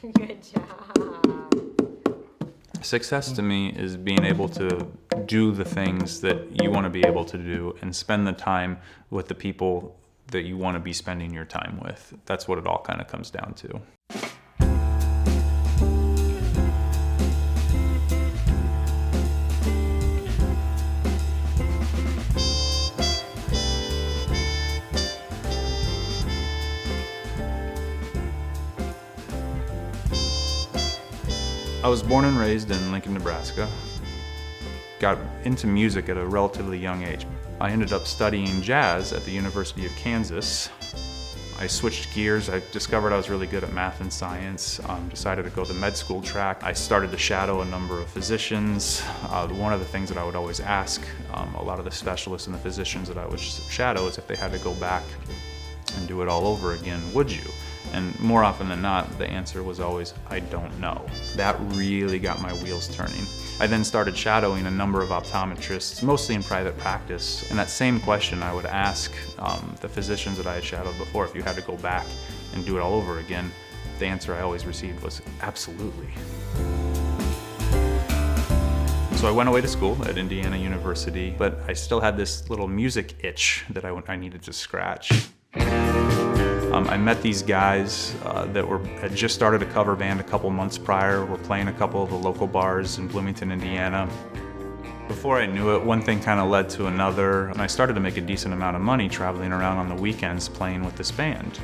Good job. Success to me is being able to do the things that you want to be able to do and spend the time with the people that you want to be spending your time with. That's what it all kind of comes down to. I was born and raised in Lincoln, Nebraska. Got into music at a relatively young age. I ended up studying jazz at the University of Kansas. I switched gears. I discovered I was really good at math and science. Decided to go the med school track. I started to shadow a number of physicians. One of the things that I would always ask a lot of the specialists and the physicians that I would shadow is if they had to go back and do it all over again, would you? And more often than not, the answer was always, I don't know. That really got my wheels turning. I then started shadowing a number of optometrists, mostly in private practice. And that same question I would ask the physicians that I had shadowed before, if you had to go back and do it all over again, the answer I always received was absolutely. So I went away to school at Indiana University, but I still had this little music itch that I needed to scratch. I met these guys that had just started a cover band a couple months prior, were playing a couple of the local bars in Bloomington, Indiana. Before I knew it, one thing kind of led to another, and I started to make a decent amount of money traveling around on the weekends playing with this band.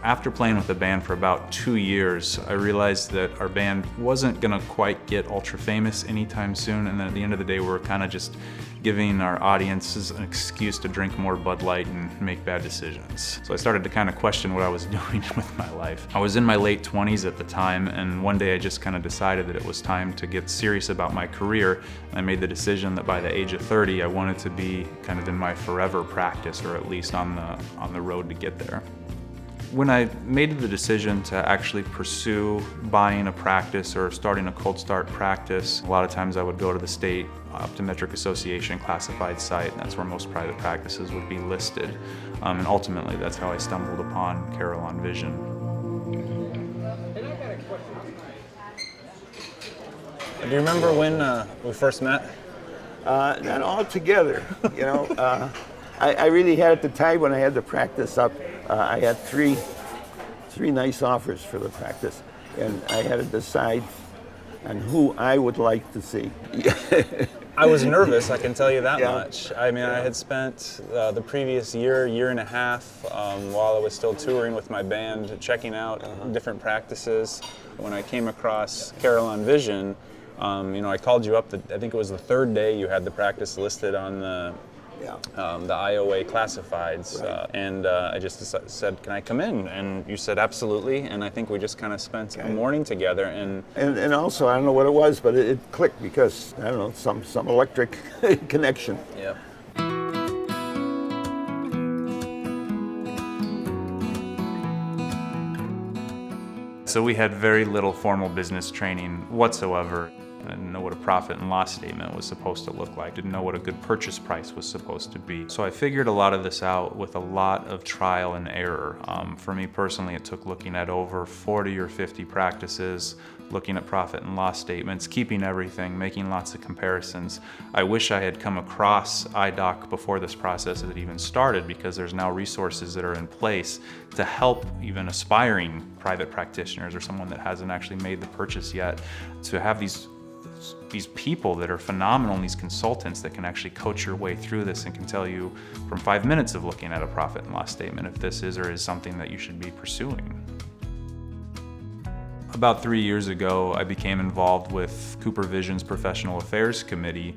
After playing with the band for about 2 years, I realized that our band wasn't gonna quite get ultra famous anytime soon, and then at the end of the day, we were kind of just giving our audiences an excuse to drink more Bud Light and make bad decisions. So I started to kind of question what I was doing with my life. I was in my late 20s at the time, and one day I just kind of decided that it was time to get serious about my career. And I made the decision that by the age of 30, I wanted to be kind of in my forever practice, or at least on the road to get there. When I made the decision to actually pursue buying a practice or starting a cold start practice, a lot of times I would go to the state Optometric Association classified site, and that's where most private practices would be listed. And ultimately, that's how I stumbled upon Carillon Vision. Do you remember when we first met? Not all together, you know. I really had, at the time when I had the practice up, I had three nice offers for the practice, and I had to decide on who I would like to see. I was nervous, I can tell you that much. I mean, I had spent the previous year and a half, while I was still touring with my band, checking out different practices. When I came across Carillon Vision, you know, I called you up, I think it was the third day you had the practice listed on the IOA classifieds, right. And I just said, can I come in? And you said absolutely, and I think we just kind of spent a morning together. And also, I don't know what it was, but it clicked because, I don't know, some electric connection. Yep. So we had very little formal business training whatsoever. I didn't know what a profit and loss statement was supposed to look like. Didn't know what a good purchase price was supposed to be. So I figured a lot of this out with a lot of trial and error. For me personally, it took looking at over 40 or 50 practices, looking at profit and loss statements, keeping everything, making lots of comparisons. I wish I had come across IDOC before this process had even started, because there's now resources that are in place to help even aspiring private practitioners or someone that hasn't actually made the purchase yet, to have these people that are phenomenal, these consultants that can actually coach your way through this and can tell you from 5 minutes of looking at a profit and loss statement if this is or is something that you should be pursuing. About 3 years ago, I became involved with CooperVision's Professional Affairs Committee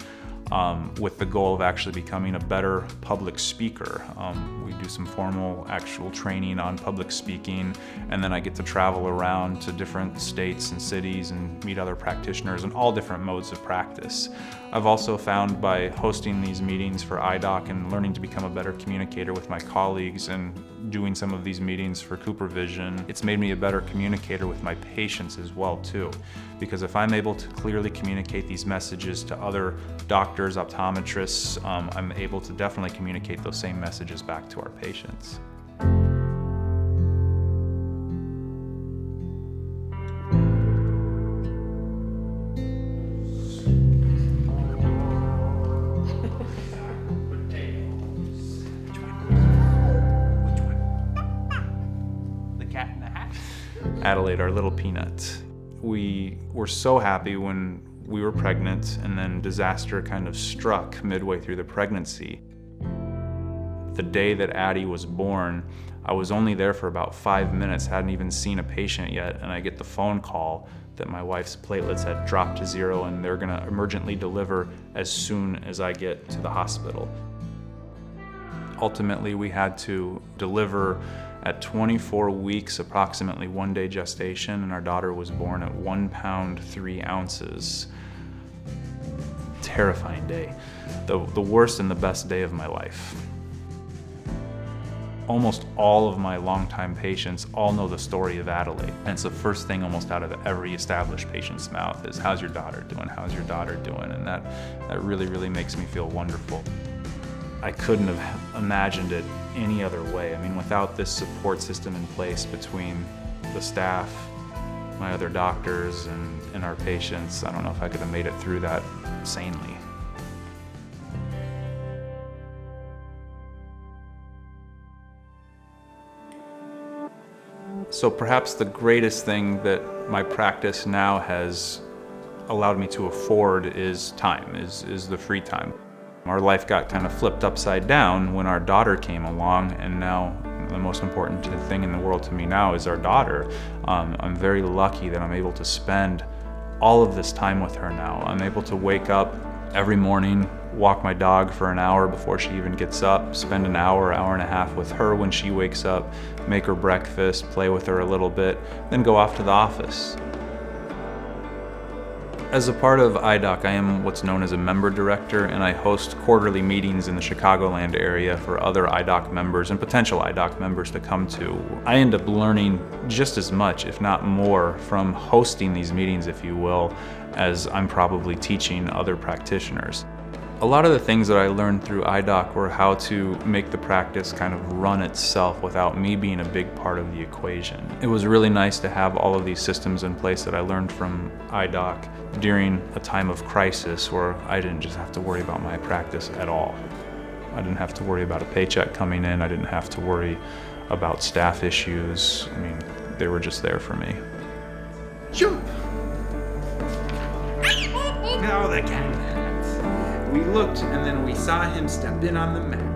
with the goal of actually becoming a better public speaker. We do some formal actual training on public speaking, and then I get to travel around to different states and cities and meet other practitioners in all different modes of practice. I've also found by hosting these meetings for IDOC and learning to become a better communicator with my colleagues and doing some of these meetings for CooperVision, it's made me a better communicator with my patients as well too. Because if I'm able to clearly communicate these messages to other doctors, optometrists, I'm able to definitely communicate those same messages back to our patients. Adelaide, our little peanut. We were so happy when we were pregnant, and then disaster kind of struck midway through the pregnancy. The day that Addie was born, I was only there for about 5 minutes, hadn't even seen a patient yet, and I get the phone call that my wife's platelets had dropped to 0 and they're gonna emergently deliver as soon as I get to the hospital. Ultimately, we had to deliver at 24 weeks, approximately 1 day gestation, and our daughter was born at 1 pound 3 ounces. Terrifying day. The worst and the best day of my life. Almost all of my longtime patients all know the story of Adelaide. And it's the first thing almost out of every established patient's mouth is, how's your daughter doing? How's your daughter doing? And that really, really makes me feel wonderful. I couldn't have imagined it any other way. I mean, without this support system in place between the staff, my other doctors, and our patients, I don't know if I could have made it through that sanely. So perhaps the greatest thing that my practice now has allowed me to afford is time, is the free time. Our life got kind of flipped upside down when our daughter came along, and now the most important thing in the world to me now is our daughter. I'm very lucky that I'm able to spend all of this time with her now. I'm able to wake up every morning, walk my dog for an hour before she even gets up, spend an hour, hour and a half with her when she wakes up, make her breakfast, play with her a little bit, then go off to the office. As a part of IDOC, I am what's known as a member director, and I host quarterly meetings in the Chicagoland area for other IDOC members and potential IDOC members to come to. I end up learning just as much, if not more, from hosting these meetings, if you will, as I'm probably teaching other practitioners. A lot of the things that I learned through IDOC were how to make the practice kind of run itself without me being a big part of the equation. It was really nice to have all of these systems in place that I learned from IDOC during a time of crisis where I didn't just have to worry about my practice at all. I didn't have to worry about a paycheck coming in. I didn't have to worry about staff issues. I mean, they were just there for me. Jump! Now the cat. We looked, and then we saw him step in on the mat.